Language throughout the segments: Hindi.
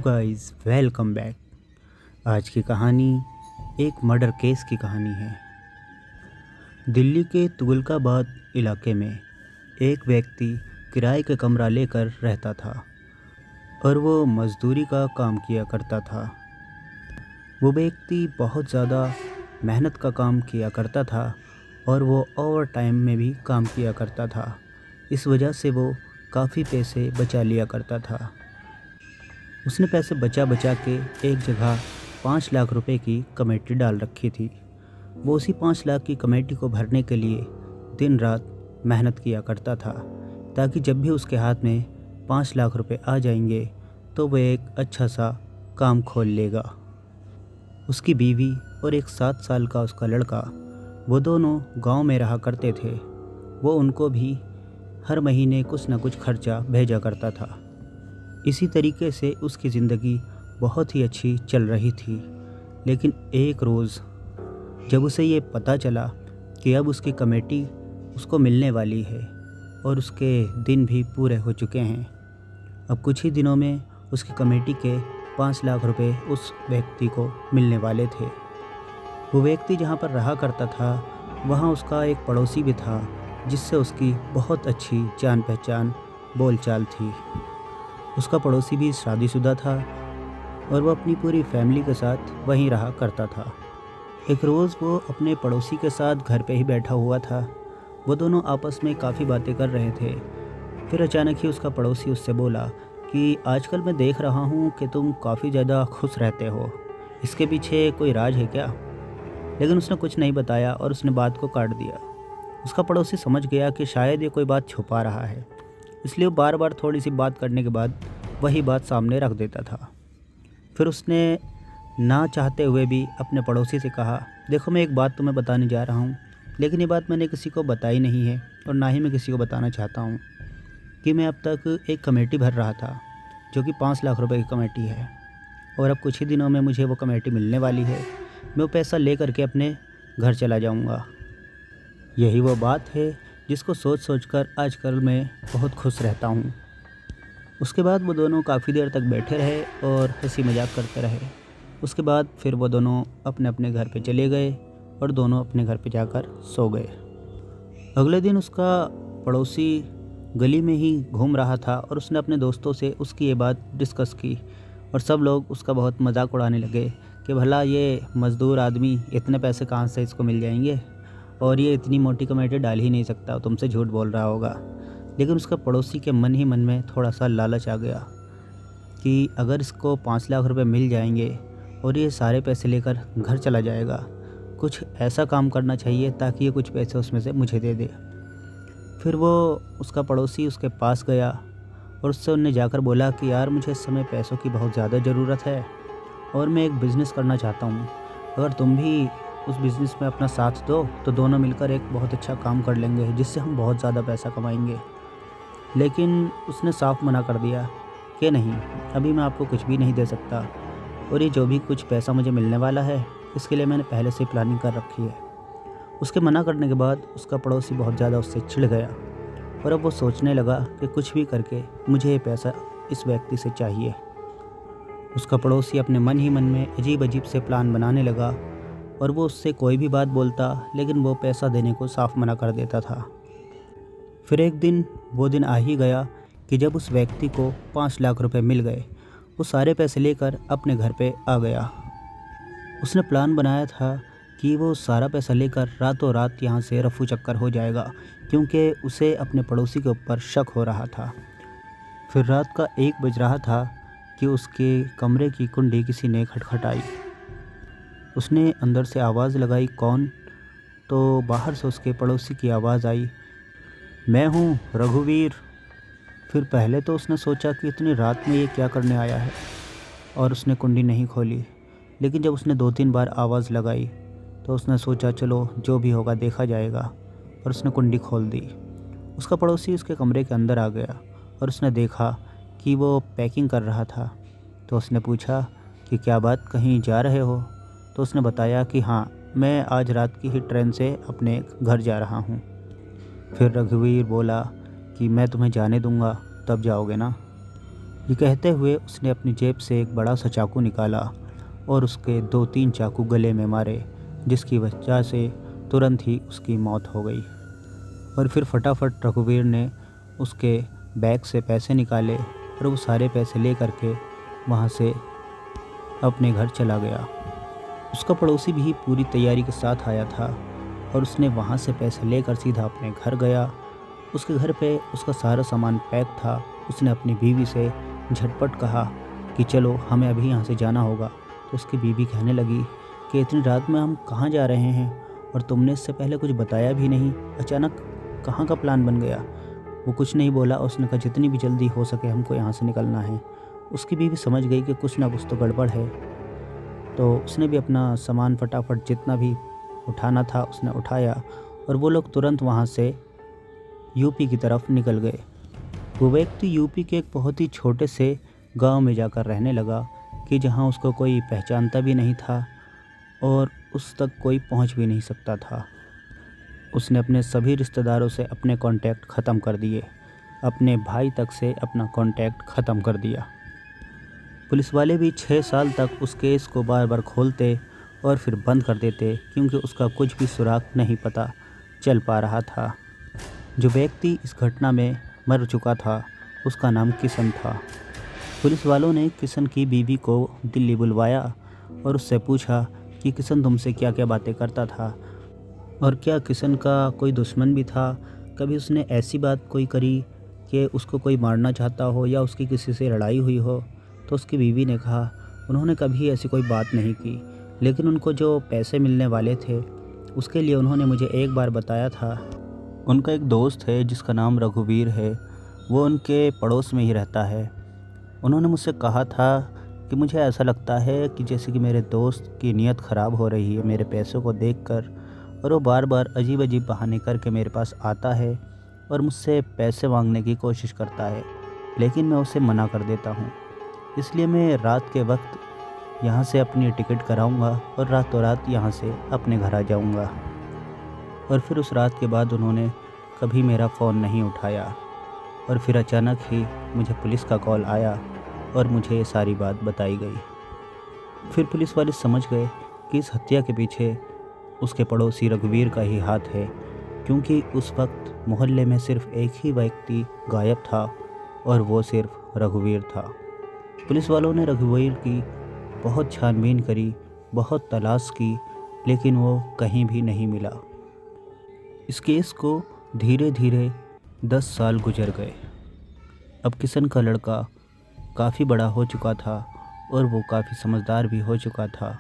Guys, welcome back. आज की कहानी एक मर्डर केस की कहानी है। दिल्ली के तुगलकाबाद इलाके में एक व्यक्ति किराए का कमरा लेकर रहता था और वो मज़दूरी का काम किया करता था। वो व्यक्ति बहुत ज़्यादा मेहनत का काम किया करता था और वो ओवर टाइम में भी काम किया करता था। इस वजह से वो काफ़ी पैसे बचा लिया करता था। उसने पैसे बचा बचा के एक जगह 5 लाख रुपए की कमेटी डाल रखी थी। वो उसी 5 लाख की कमेटी को भरने के लिए दिन रात मेहनत किया करता था, ताकि जब भी उसके हाथ में 5 लाख रुपए आ जाएंगे तो वह एक अच्छा सा काम खोल लेगा। उसकी बीवी और एक 7 साल का उसका लड़का, वो दोनों गांव में रहा करते थे। वो उनको भी हर महीने कुछ ना कुछ खर्चा भेजा करता था। इसी तरीके से उसकी ज़िंदगी बहुत ही अच्छी चल रही थी। लेकिन एक रोज़ जब उसे ये पता चला कि अब उसकी कमेटी उसको मिलने वाली है और उसके दिन भी पूरे हो चुके हैं, अब कुछ ही दिनों में उसकी कमेटी के 5 लाख रुपए उस व्यक्ति को मिलने वाले थे। वो व्यक्ति जहाँ पर रहा करता था, वहाँ उसका एक पड़ोसी भी था जिससे उसकी बहुत अच्छी जान पहचान बोलचाल थी। उसका पड़ोसी भी शादीशुदा था और वो अपनी पूरी फैमिली के साथ वहीं रहा करता था। एक रोज़ वो अपने पड़ोसी के साथ घर पे ही बैठा हुआ था। वो दोनों आपस में काफ़ी बातें कर रहे थे। फिर अचानक ही उसका पड़ोसी उससे बोला कि आजकल मैं देख रहा हूँ कि तुम काफ़ी ज़्यादा खुश रहते हो, इसके पीछे कोई राज है क्या? लेकिन उसने कुछ नहीं बताया और उसने बात को काट दिया। उसका पड़ोसी समझ गया कि शायद ये कोई बात छुपा रहा है, इसलिए वो बार बार थोड़ी सी बात करने के बाद वही बात सामने रख देता था। फिर उसने ना चाहते हुए भी अपने पड़ोसी से कहा, देखो मैं एक बात तुम्हें बताने जा रहा हूँ, लेकिन ये बात मैंने किसी को बताई नहीं है और ना ही मैं किसी को बताना चाहता हूँ कि मैं अब तक एक कमेटी भर रहा था जो कि 5 लाख रुपए की कमेटी है, और अब कुछ ही दिनों में मुझे वो कमेटी मिलने वाली है। मैं वो पैसा ले करके अपने घर चला जाऊँगा। यही वो बात है जिसको सोच सोच कर आजकल मैं बहुत खुश रहता हूँ। उसके बाद वो दोनों काफ़ी देर तक बैठे रहे और हंसी मजाक करते रहे। उसके बाद फिर वो दोनों अपने अपने घर पे चले गए और दोनों अपने घर पे जाकर सो गए। अगले दिन उसका पड़ोसी गली में ही घूम रहा था और उसने अपने दोस्तों से उसकी ये बात डिस्कस की और सब लोग उसका बहुत मजाक उड़ाने लगे कि भला ये मज़दूर आदमी इतने पैसे कहाँ से इसको मिल जाएंगे, और ये इतनी मोटी कमेटी डाल ही नहीं सकता, तुमसे झूठ बोल रहा होगा। लेकिन उसका पड़ोसी के मन ही मन में थोड़ा सा लालच आ गया कि अगर इसको 5 लाख रुपए मिल जाएंगे और ये सारे पैसे लेकर घर चला जाएगा, कुछ ऐसा काम करना चाहिए ताकि ये कुछ पैसे उसमें से मुझे दे दे। फिर वो उसका पड़ोसी उसके पास गया और उससे उनने जाकर बोला कि यार, मुझे इस समय पैसों की बहुत ज़्यादा ज़रूरत है और मैं एक बिज़नेस करना चाहता हूँ। अगर तुम भी उस बिज़नेस में अपना साथ दो तो दोनों मिलकर एक बहुत अच्छा काम कर लेंगे जिससे हम बहुत ज़्यादा पैसा कमाएंगे। लेकिन उसने साफ मना कर दिया कि नहीं, अभी मैं आपको कुछ भी नहीं दे सकता, और ये जो भी कुछ पैसा मुझे मिलने वाला है इसके लिए मैंने पहले से प्लानिंग कर रखी है। उसके मना करने के बाद उसका पड़ोसी बहुत ज़्यादा उससे चिढ़ गया और अब वो सोचने लगा कि कुछ भी करके मुझे ये पैसा इस व्यक्ति से चाहिए। उसका पड़ोसी अपने मन ही मन में अजीब अजीब से प्लान बनाने लगा और वो उससे कोई भी बात बोलता, लेकिन वो पैसा देने को साफ मना कर देता था। फिर एक दिन वो दिन आ ही गया कि जब उस व्यक्ति को 5 लाख रुपए मिल गए। वो सारे पैसे लेकर अपने घर पे आ गया। उसने प्लान बनाया था कि वो सारा पैसा लेकर रातों रात यहाँ से रफू चक्कर हो जाएगा, क्योंकि उसे अपने पड़ोसी के ऊपर शक हो रहा था। फिर रात का 1 बज रहा था कि उसके कमरे की कुंडी किसी ने खटखटाई। उसने अंदर से आवाज़ लगाई, कौन? तो बाहर से उसके पड़ोसी की आवाज़ आई, मैं हूँ रघुवीर। फिर पहले तो उसने सोचा कि इतनी रात में ये क्या करने आया है और उसने कुंडी नहीं खोली। लेकिन जब उसने 2-3 बार आवाज़ लगाई तो उसने सोचा चलो जो भी होगा देखा जाएगा, और उसने कुंडी खोल दी। उसका पड़ोसी उसके कमरे के अंदर आ गया और उसने देखा कि वो पैकिंग कर रहा था। तो उसने पूछा कि क्या बात, कहीं जा रहे हो? तो उसने बताया कि हाँ, मैं आज रात की ही ट्रेन से अपने घर जा रहा हूँ। फिर रघुवीर बोला कि मैं तुम्हें जाने दूंगा, तब जाओगे ना? ये कहते हुए उसने अपनी जेब से एक बड़ा सा चाकू निकाला और उसके 2-3 चाकू गले में मारे, जिसकी वजह से तुरंत ही उसकी मौत हो गई। और फिर फटाफट रघुवीर ने उसके बैग से पैसे निकाले और वो सारे पैसे ले करके वहाँ से अपने घर चला गया। उसका पड़ोसी भी पूरी तैयारी के साथ आया था और उसने वहाँ से पैसे लेकर सीधा अपने घर गया। उसके घर पे उसका सारा सामान पैक था। उसने अपनी बीवी से झटपट कहा कि चलो हमें अभी यहाँ से जाना होगा। तो उसकी बीवी कहने लगी कि इतनी रात में हम कहाँ जा रहे हैं और तुमने इससे पहले कुछ बताया भी नहीं, अचानक कहाँ का प्लान बन गया। वो कुछ नहीं बोला। उसने कहा जितनी भी जल्दी हो सके हमको यहाँ से निकलना है। उसकी बीवी समझ गई कि कुछ ना कुछ तो गड़बड़ है, तो उसने भी अपना सामान फटाफट जितना भी उठाना था उसने उठाया और वो लोग तुरंत वहाँ से यूपी की तरफ निकल गए। वो व्यक्ति यूपी के एक बहुत ही छोटे से गांव में जाकर रहने लगा कि जहां उसको कोई पहचानता भी नहीं था और उस तक कोई पहुंच भी नहीं सकता था। उसने अपने सभी रिश्तेदारों से अपने कांटेक्ट ख़त्म कर दिए, अपने भाई तक से अपना कांटेक्ट ख़त्म कर दिया। पुलिस वाले भी 6 साल तक उस केस को बार बार खोलते और फिर बंद कर देते, क्योंकि उसका कुछ भी सुराग नहीं पता चल पा रहा था। जो व्यक्ति इस घटना में मर चुका था उसका नाम किशन था। पुलिस वालों ने किशन की बीवी को दिल्ली बुलवाया और उससे पूछा कि किशन तुमसे क्या क्या बातें करता था और क्या किशन का कोई दुश्मन भी था, कभी उसने ऐसी बात कोई करी कि उसको कोई मारना चाहता हो या उसकी किसी से लड़ाई हुई हो। तो उसकी बीवी ने कहा उन्होंने कभी ऐसी कोई बात नहीं की, लेकिन उनको जो पैसे मिलने वाले थे उसके लिए उन्होंने मुझे एक बार बताया था। उनका एक दोस्त है जिसका नाम रघुवीर है, वो उनके पड़ोस में ही रहता है। उन्होंने मुझसे कहा था कि मुझे ऐसा लगता है कि जैसे कि मेरे दोस्त की नीयत ख़राब हो रही है मेरे पैसों को देखकर, और वो बार बार अजीब अजीब बहाने करके मेरे पास आता है और मुझसे पैसे मांगने की कोशिश करता है, लेकिन मैं उसे मना कर देता हूँ। इसलिए मैं रात के वक्त यहाँ से अपनी टिकट कराऊँगा और रातों रात यहाँ से अपने घर आ जाऊँगा। और फिर उस रात के बाद उन्होंने कभी मेरा फ़ोन नहीं उठाया और फिर अचानक ही मुझे पुलिस का कॉल आया और मुझे ये सारी बात बताई गई। फिर पुलिस वाले समझ गए कि इस हत्या के पीछे उसके पड़ोसी रघुवीर का ही हाथ है, क्योंकि उस वक्त मोहल्ले में सिर्फ एक ही व्यक्ति गायब था और वो सिर्फ रघुवीर था। पुलिस वालों ने रघुवीर की बहुत छानबीन करी, बहुत तलाश की, लेकिन वो कहीं भी नहीं मिला। इस केस को धीरे धीरे 10 साल गुजर गए। अब किशन का लड़का काफ़ी बड़ा हो चुका था और वो काफ़ी समझदार भी हो चुका था।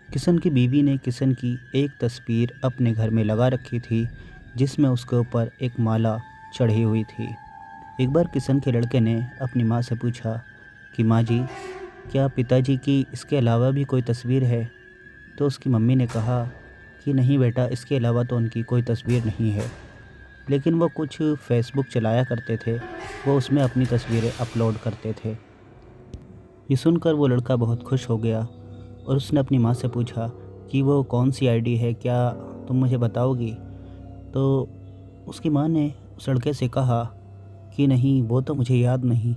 किशन की बीवी ने किशन की एक तस्वीर अपने घर में लगा रखी थी, जिसमें उसके ऊपर एक माला चढ़ी हुई थी। एक बार किशन के लड़के ने अपनी माँ से पूछा कि माँ जी, क्या पिताजी की इसके अलावा भी कोई तस्वीर है? तो उसकी मम्मी ने कहा कि नहीं बेटा, इसके अलावा तो उनकी कोई तस्वीर नहीं है, लेकिन वो कुछ फेसबुक चलाया करते थे, वो उसमें अपनी तस्वीरें अपलोड करते थे। ये सुनकर वो लड़का बहुत खुश हो गया और उसने अपनी माँ से पूछा कि वो कौन सी आईडी है, क्या तुम मुझे बताओगी? तो उसकी माँ ने उस लड़के से कहा कि नहीं, वो तो मुझे याद नहीं।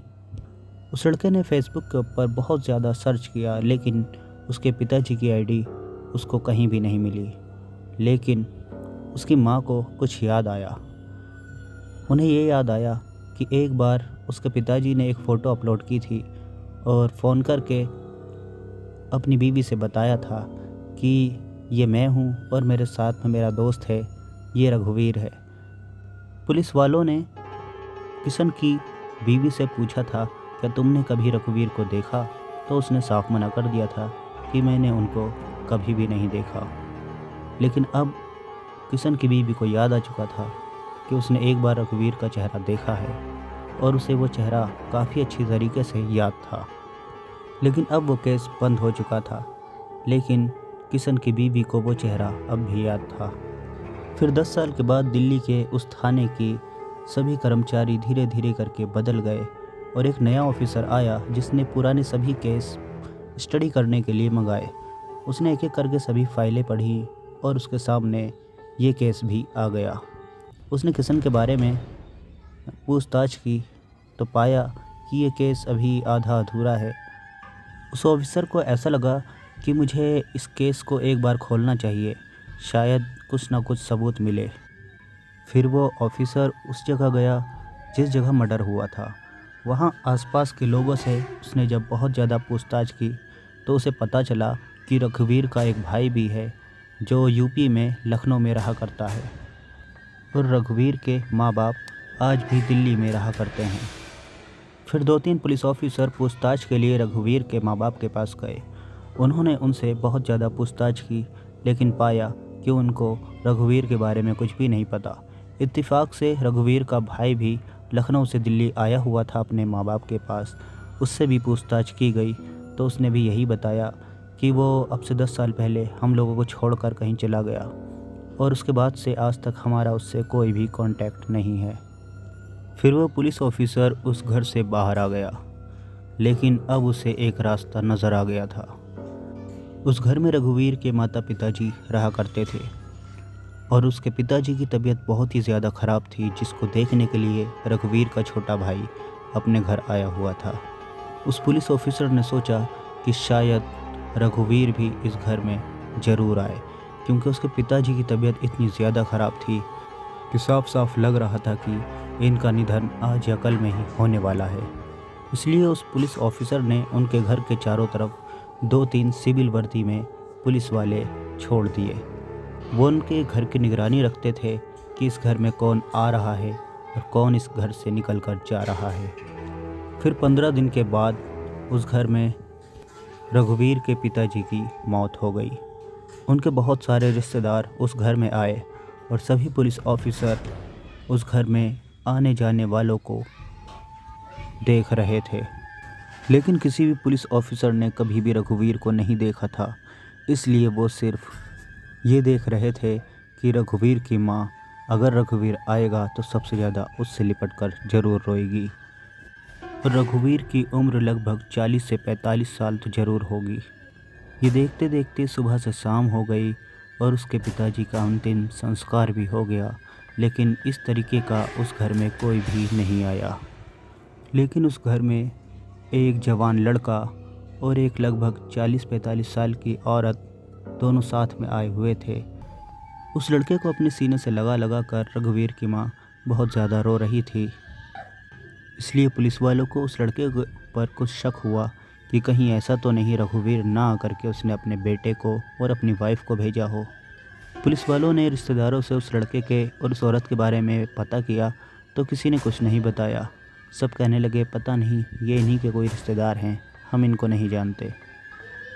उस लड़के ने फेसबुक के ऊपर बहुत ज़्यादा सर्च किया, लेकिन उसके पिताजी की आईडी उसको कहीं भी नहीं मिली। लेकिन उसकी माँ को कुछ याद आया। उन्हें ये याद आया कि एक बार उसके पिताजी ने एक फ़ोटो अपलोड की थी और फ़ोन करके अपनी बीवी से बताया था कि ये मैं हूँ और मेरे साथ में मेरा दोस्त है, ये रघुवीर है। पुलिस वालों ने किशन की बीवी से पूछा था क्या तुमने कभी रघुवीर को देखा? तो उसने साफ मना कर दिया था कि मैंने उनको कभी भी नहीं देखा। लेकिन अब किशन की बीवी को याद आ चुका था कि उसने एक बार रघुवीर का चेहरा देखा है और उसे वो चेहरा काफ़ी अच्छी तरीके से याद था। लेकिन अब वो केस बंद हो चुका था, लेकिन किशन की बीवी को वो चेहरा अब भी याद था। फिर 10 साल के बाद दिल्ली के उस थाने की सभी कर्मचारी धीरे धीरे करके बदल गए और एक नया ऑफिसर आया जिसने पुराने सभी केस स्टडी करने के लिए मंगाए। उसने एक एक करके सभी फाइलें पढ़ी और उसके सामने ये केस भी आ गया। उसने किशन के बारे में पूछताछ की तो पाया कि ये केस अभी आधा अधूरा है। उस ऑफिसर को ऐसा लगा कि मुझे इस केस को एक बार खोलना चाहिए, शायद कुछ ना कुछ सबूत मिले। फिर वो ऑफिसर उस जगह गया जिस जगह मर्डर हुआ था। वहाँ आसपास के लोगों से उसने जब बहुत ज़्यादा पूछताछ की तो उसे पता चला कि रघुवीर का एक भाई भी है जो यूपी में लखनऊ में रहा करता है, और रघुवीर के माँ बाप आज भी दिल्ली में रहा करते हैं। फिर 2-3 पुलिस ऑफिसर पूछताछ के लिए रघुवीर के माँ बाप के पास गए। उन्होंने उनसे बहुत ज़्यादा पूछताछ की, लेकिन पाया कि उनको रघुवीर के बारे में कुछ भी नहीं पता। इत्तेफाक से रघुवीर का भाई भी लखनऊ से दिल्ली आया हुआ था अपने माँ बाप के पास। उससे भी पूछताछ की गई तो उसने भी यही बताया कि वो अब से 10 साल पहले हम लोगों को छोड़कर कहीं चला गया, और उसके बाद से आज तक हमारा उससे कोई भी कांटेक्ट नहीं है। फिर वो पुलिस ऑफिसर उस घर से बाहर आ गया, लेकिन अब उसे एक रास्ता नज़र आ गया था। उस घर में रघुवीर के माता पिताजी रहा करते थे, और उसके पिताजी की तबीयत बहुत ही ज़्यादा ख़राब थी, जिसको देखने के लिए रघुवीर का छोटा भाई अपने घर आया हुआ था। उस पुलिस ऑफिसर ने सोचा कि शायद रघुवीर भी इस घर में ज़रूर आए, क्योंकि उसके पिताजी की तबीयत इतनी ज़्यादा ख़राब थी कि साफ साफ लग रहा था कि इनका निधन आज या कल में ही होने वाला है। इसलिए उस पुलिस ऑफिसर ने उनके घर के चारों तरफ 2-3 सिविल वर्दी में पुलिस वाले छोड़ दिए। वो उनके घर की निगरानी रखते थे कि इस घर में कौन आ रहा है और कौन इस घर से निकल कर जा रहा है। फिर 15 दिन के बाद उस घर में रघुवीर के पिताजी की मौत हो गई। उनके बहुत सारे रिश्तेदार उस घर में आए और सभी पुलिस ऑफिसर उस घर में आने जाने वालों को देख रहे थे, लेकिन किसी भी पुलिस ऑफिसर ने कभी भी रघुवीर को नहीं देखा था। इसलिए वो सिर्फ ये देख रहे थे कि रघुवीर की माँ अगर रघुवीर आएगा तो सबसे ज़्यादा उससे लिपट कर ज़रूर रोएगी। और रघुवीर की उम्र लगभग 40 से 45 साल तो ज़रूर होगी। ये देखते देखते सुबह से शाम हो गई और उसके पिताजी का अंतिम संस्कार भी हो गया, लेकिन इस तरीके का उस घर में कोई भी नहीं आया। लेकिन उस घर में एक जवान लड़का और एक लगभग 40-45 साल की औरत दोनों साथ में आए हुए थे। उस लड़के को अपने सीने से लगा लगा कर रघुवीर की माँ बहुत ज़्यादा रो रही थी। इसलिए पुलिस वालों को उस लड़के पर कुछ शक हुआ कि कहीं ऐसा तो नहीं रघुवीर ना आकर के उसने अपने बेटे को और अपनी वाइफ को भेजा हो। पुलिस वालों ने रिश्तेदारों से उस लड़के के और उस औरत के बारे में पता किया तो किसी ने कुछ नहीं बताया। सब कहने लगे पता नहीं ये इन्हीं के कोई रिश्तेदार हैं, हम इनको नहीं जानते।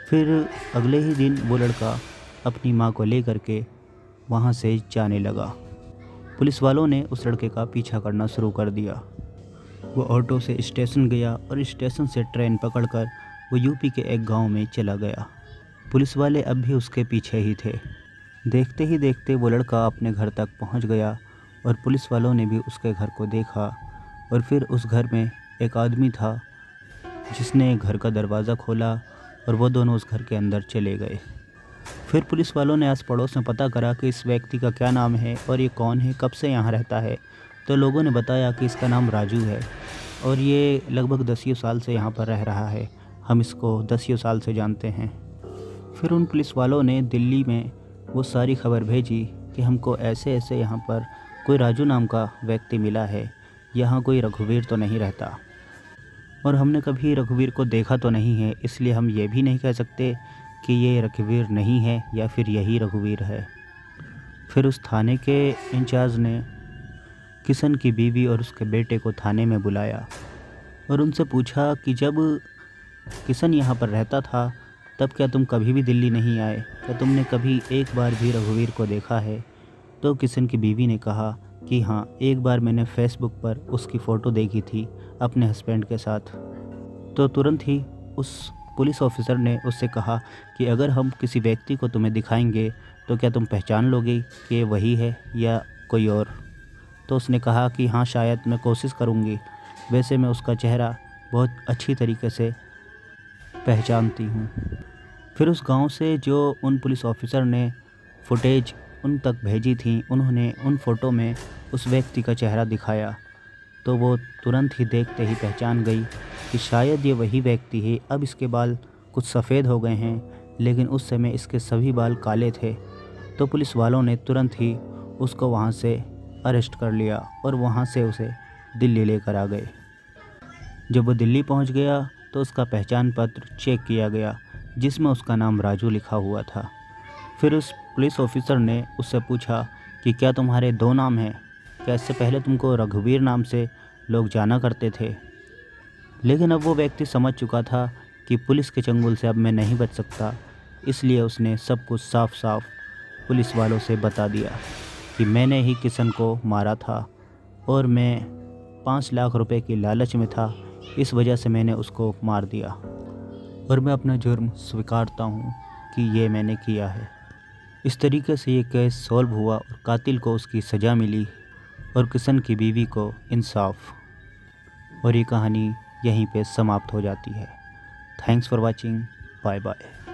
फिर अगले ही दिन वो लड़का अपनी माँ को लेकर के वहाँ से जाने लगा। पुलिस वालों ने उस लड़के का पीछा करना शुरू कर दिया। वो ऑटो से स्टेशन गया और स्टेशन से ट्रेन पकड़कर वो यूपी के एक गांव में चला गया। पुलिस वाले अब भी उसके पीछे ही थे। देखते ही देखते वो लड़का अपने घर तक पहुंच गया और पुलिस वालों ने भी उसके घर को देखा। और फिर उस घर में एक आदमी था जिसने घर का दरवाज़ा खोला और वो दोनों उस घर के अंदर चले गए। फिर पुलिस वालों ने आस पड़ोस में पता करा कि इस व्यक्ति का क्या नाम है और ये कौन है, कब से यहाँ रहता है। तो लोगों ने बताया कि इसका नाम राजू है और ये लगभग 10 साल से यहाँ पर रह रहा है, हम इसको 10 साल से जानते हैं। फिर उन पुलिस वालों ने दिल्ली में वो सारी खबर भेजी कि हमको ऐसे ऐसे यहाँ पर कोई राजू नाम का व्यक्ति मिला है, यहाँ कोई रघुवीर तो नहीं रहता और हमने कभी रघुवीर को देखा तो नहीं है, इसलिए हम ये भी नहीं कह सकते कि ये रघुवीर नहीं है या फिर यही रघुवीर है। फिर उस थाने के इंचार्ज ने किशन की बीवी और उसके बेटे को थाने में बुलाया और उनसे पूछा कि जब किशन यहाँ पर रहता था तब क्या तुम कभी भी दिल्ली नहीं आए, क्या तुमने कभी एक बार भी रघुवीर को देखा है। तो किशन की बीवी ने कहा कि हाँ, एक बार मैंने फेसबुक पर उसकी फ़ोटो देखी थी अपने हस्बैंड के साथ। तो तुरंत ही उस पुलिस ऑफिसर ने उससे कहा कि अगर हम किसी व्यक्ति को तुम्हें दिखाएंगे तो क्या तुम पहचान लोगे कि वही है या कोई और। तो उसने कहा कि हाँ, शायद मैं कोशिश करूँगी, वैसे मैं उसका चेहरा बहुत अच्छी तरीके से पहचानती हूँ। फिर उस गांव से जो उन पुलिस ऑफिसर ने फुटेज उन तक भेजी थी, उन्होंने उन फ़ोटो में उस व्यक्ति का चेहरा दिखाया तो वो तुरंत ही देखते ही पहचान गई कि शायद ये वही व्यक्ति है। अब इसके बाल कुछ सफ़ेद हो गए हैं, लेकिन उस समय इसके सभी बाल काले थे। तो पुलिस वालों ने तुरंत ही उसको वहाँ से अरेस्ट कर लिया और वहाँ से उसे दिल्ली लेकर आ गए। जब वो दिल्ली पहुँच गया तो उसका पहचान पत्र चेक किया गया, जिसमें उसका नाम राजू लिखा हुआ था। फिर उस पुलिस ऑफिसर ने उससे पूछा कि क्या तुम्हारे 2 नाम हैं? क्या इससे पहले तुमको रघुवीर नाम से लोग जाना करते थे? लेकिन अब वो व्यक्ति समझ चुका था कि पुलिस के चंगुल से अब मैं नहीं बच सकता, इसलिए उसने सब कुछ साफ साफ पुलिस वालों से बता दिया कि मैंने ही किशन को मारा था और मैं 5 लाख रुपए की लालच में था, इस वजह से मैंने उसको मार दिया और मैं अपना जुर्म स्वीकारता हूँ कि ये मैंने किया है। इस तरीके से ये केस सॉल्व हुआ और कातिल को उसकी सज़ा मिली और किशन की बीवी को इंसाफ। और ये कहानी यहीं पे समाप्त हो जाती है। Thanks for watching. Bye bye.